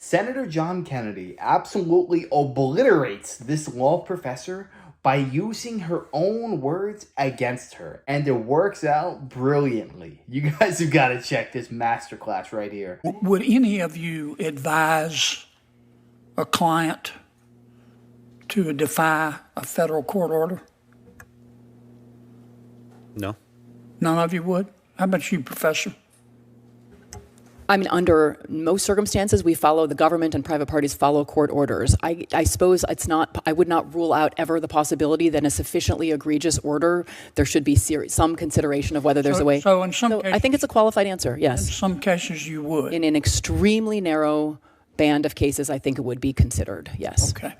Senator John Kennedy absolutely obliterates this law professor by using her own words against her, and it works out brilliantly. You guys have got to check this masterclass right here. Would any of you advise a client to defy a federal court order? No. None of you would? How about you, Professor? I mean, under most circumstances, we follow the government and private parties follow court orders. I suppose it's not, I would not rule out ever the possibility that in a sufficiently egregious order, there should be some consideration of whether there's a way. So in some cases, I think it's a qualified answer, yes. In some cases you would. In an extremely narrow band of cases, I think it would be considered, yes. Okay.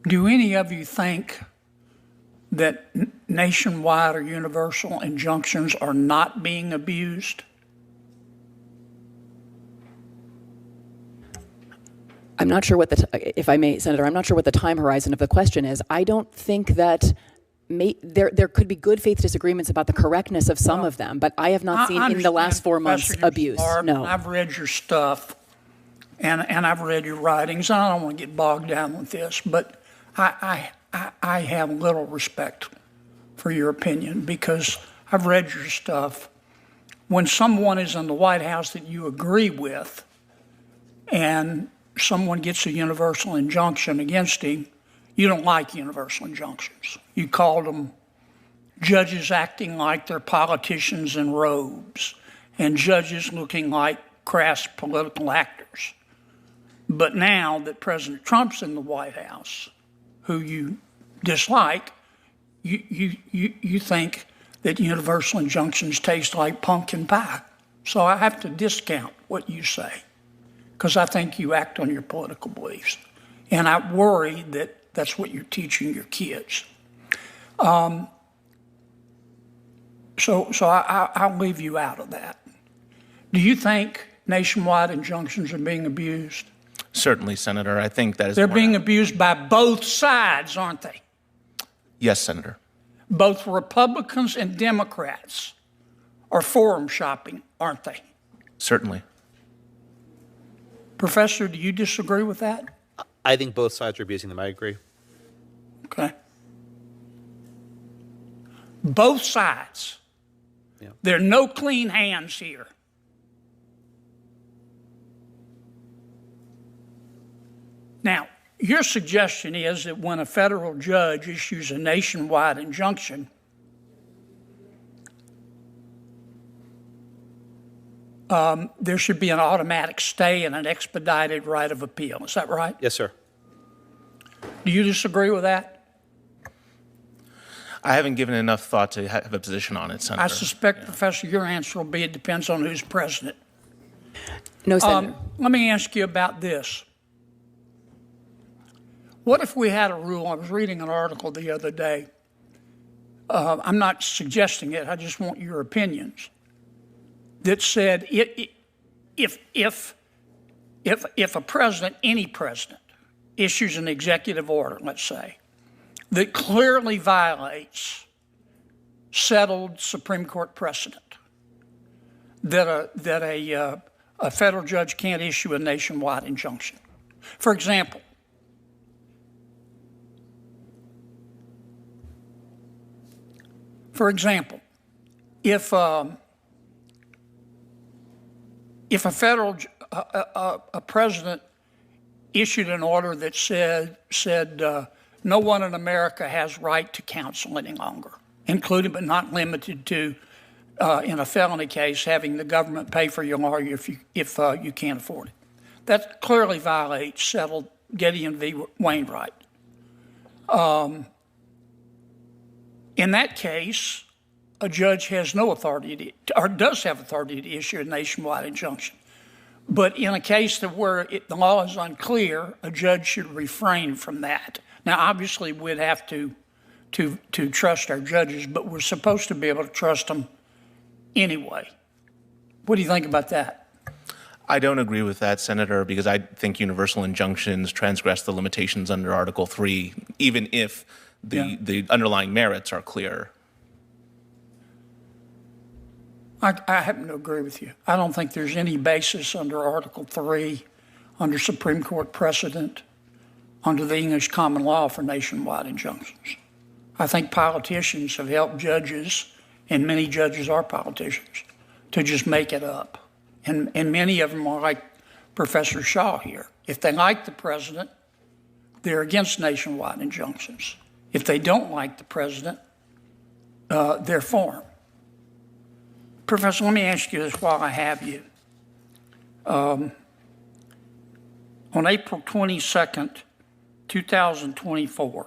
Do any of you think that nationwide or universal injunctions are not being abused? I'm not sure what if I may, Senator, I'm not sure what the time horizon of the question is. I don't think that there could be good faith disagreements about the correctness of some of them, but I have not seen in the last 4 months abuse. No. I've read your stuff and I've read your writings. I don't want to get bogged down with this, but I have little respect for your opinion because I've read your stuff. When someone is in the White House that you agree with and someone gets a universal injunction against him, you don't like universal injunctions. You called them judges acting like they're politicians in robes and judges looking like crass political actors. But now that President Trump's in the White House, who you dislike, you think that universal injunctions taste like pumpkin pie. So I have to discount what you say because I think you act on your political beliefs. And I worry that that's what you're teaching your kids. So I'll leave you out of that. Do you think nationwide injunctions are being abused? Certainly, Senator. I think that is. They're being abused by both sides, aren't they? Yes, Senator. Both Republicans and Democrats are forum shopping, aren't they? Certainly. Professor, do you disagree with that? I think both sides are abusing them. I agree. Okay. Both sides. Yeah. There are no clean hands here. Now, your suggestion is that when a federal judge issues a nationwide injunction, there should be an automatic stay and an expedited right of appeal. Is that right? Yes, sir. Do you disagree with that? I haven't given enough thought to have a position on it, Senator. I suspect, Professor, your answer will be it depends on who's president. No, Senator. Let me ask you about this. What if we had a rule? I was reading an article the other day. I'm not suggesting it. I just want your opinions. That said, if a president, any president, issues an executive order, let's say, that clearly violates settled Supreme Court precedent, that a federal judge can't issue a nationwide injunction. For example, if a federal president issued an order that said no one in America has right to counsel any longer, including but not limited to, in a felony case, having the government pay for your lawyer if you can't afford it. That clearly violates settled Gideon v. Wainwright. In that case, a judge has no authority or does have authority to issue a nationwide injunction. But in a case where the law is unclear, a judge should refrain from that. Now, obviously, we'd have to trust our judges, but we're supposed to be able to trust them anyway. What do you think about that? I don't agree with that, Senator, because I think universal injunctions transgress the limitations under Article 3, even if the underlying merits are clear. I happen to agree with you. I don't think there's any basis under Article 3, under Supreme Court precedent, under the English common law for nationwide injunctions. I think politicians have helped judges, and many judges are politicians, to just make it up. And many of them are like Professor Shaw here. If they like the president, they're against nationwide injunctions. If they don't like the president, they're for him. Professor, let me ask you this while I have you. On April 22nd, 2024,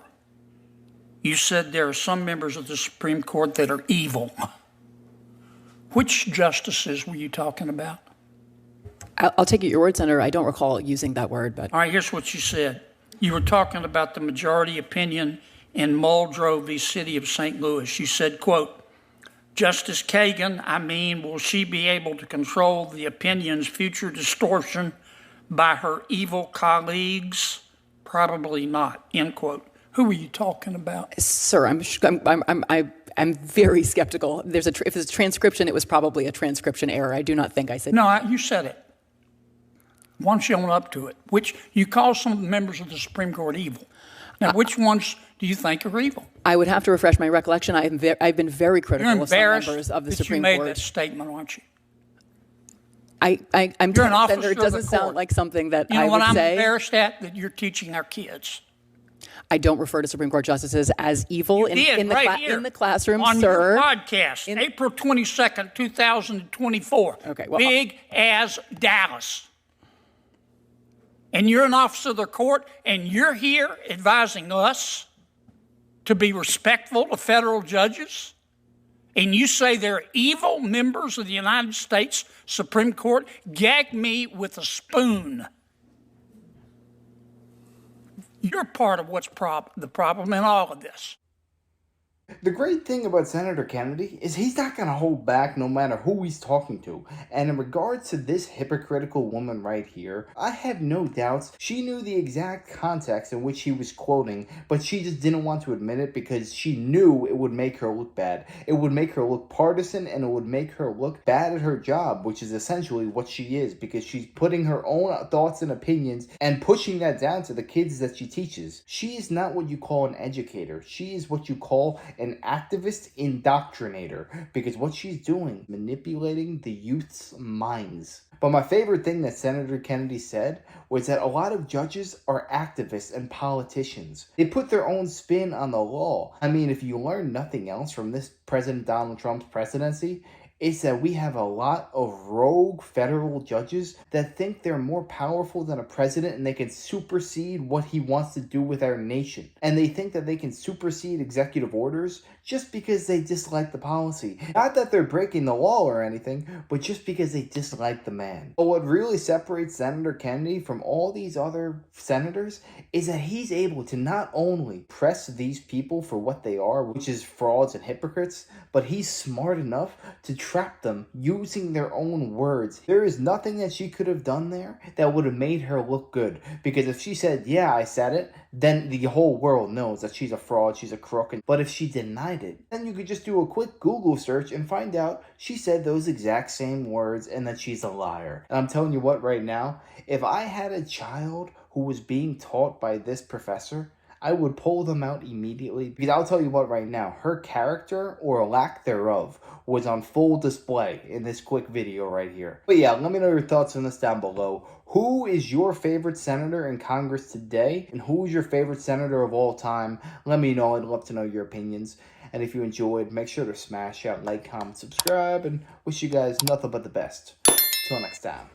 you said there are some members of the Supreme Court that are evil. Which justices were you talking about? I'll take it your word, Senator. I don't recall using that word, but All right, here's what you said. You were talking about the majority opinion in Muldrow v. City of St. Louis. You said, quote, Justice Kagan, will she be able to control the opinion's future distortion by her evil colleagues? Probably not, end quote. Who were you talking about? sir, I'm very skeptical. If it's a transcription, it was probably a transcription error. I do not think I said. No, you said it. Why don't you own up to it? Which you call some members of the Supreme Court evil. Now, which ones do you think are evil? I would have to refresh my recollection. I've been very critical You're of some embarrassed members of the that Supreme you made Court. that statement, aren't you? I'm You're an officer Senator, it of the doesn't sound court. like something that You know I what would I'm say. embarrassed at? That you're teaching our kids. I don't refer to Supreme Court justices as evil in the classroom, on sir. your podcast, April 22nd, 2024. Okay, well, big as Dallas. And you're an officer of the court, and you're here advising us to be respectful to federal judges, and you say they're evil members of the United States Supreme Court? Gag me with a spoon. You're part of what's the problem in all of this. The great thing about Senator Kennedy is he's not going to hold back no matter who he's talking to. And in regards to this hypocritical woman right here, I have no doubts she knew the exact context in which he was quoting, but she just didn't want to admit it because she knew it would make her look bad. It would make her look partisan, and it would make her look bad at her job, which is essentially what she is, because she's putting her own thoughts and opinions and pushing that down to the kids that she teaches. She is not what you call an educator. She is what you call an activist indoctrinator, because what she's doing, manipulating the youth's minds. But my favorite thing that Senator Kennedy said was that a lot of judges are activists and politicians. They put their own spin on the law. I mean, if you learn nothing else from this President Donald Trump's presidency, it's that we have a lot of rogue federal judges that think they're more powerful than a president and they can supersede what he wants to do with our nation. And they think that they can supersede executive orders just because they dislike the policy. Not that they're breaking the law or anything, but just because they dislike the man. But what really separates Senator Kennedy from all these other senators is that he's able to not only press these people for what they are, which is frauds and hypocrites, but he's smart enough to trap them using their own words. There is nothing that she could have done there that would have made her look good. Because if she said, yeah, I said it, then the whole world knows that she's a fraud, she's a crook. But if she denied it, then you could just do a quick Google search and find out she said those exact same words and that she's a liar. And I'm telling you what, right now, if I had a child who was being taught by this professor, I would pull them out immediately, because I'll tell you what right now, her character or lack thereof was on full display in this quick video right here. But yeah, let me know your thoughts on this down below. Who is your favorite senator in Congress today? And who is your favorite senator of all time? Let me know. I'd love to know your opinions. And if you enjoyed, make sure to smash out like, comment, subscribe, and wish you guys nothing but the best. Till next time.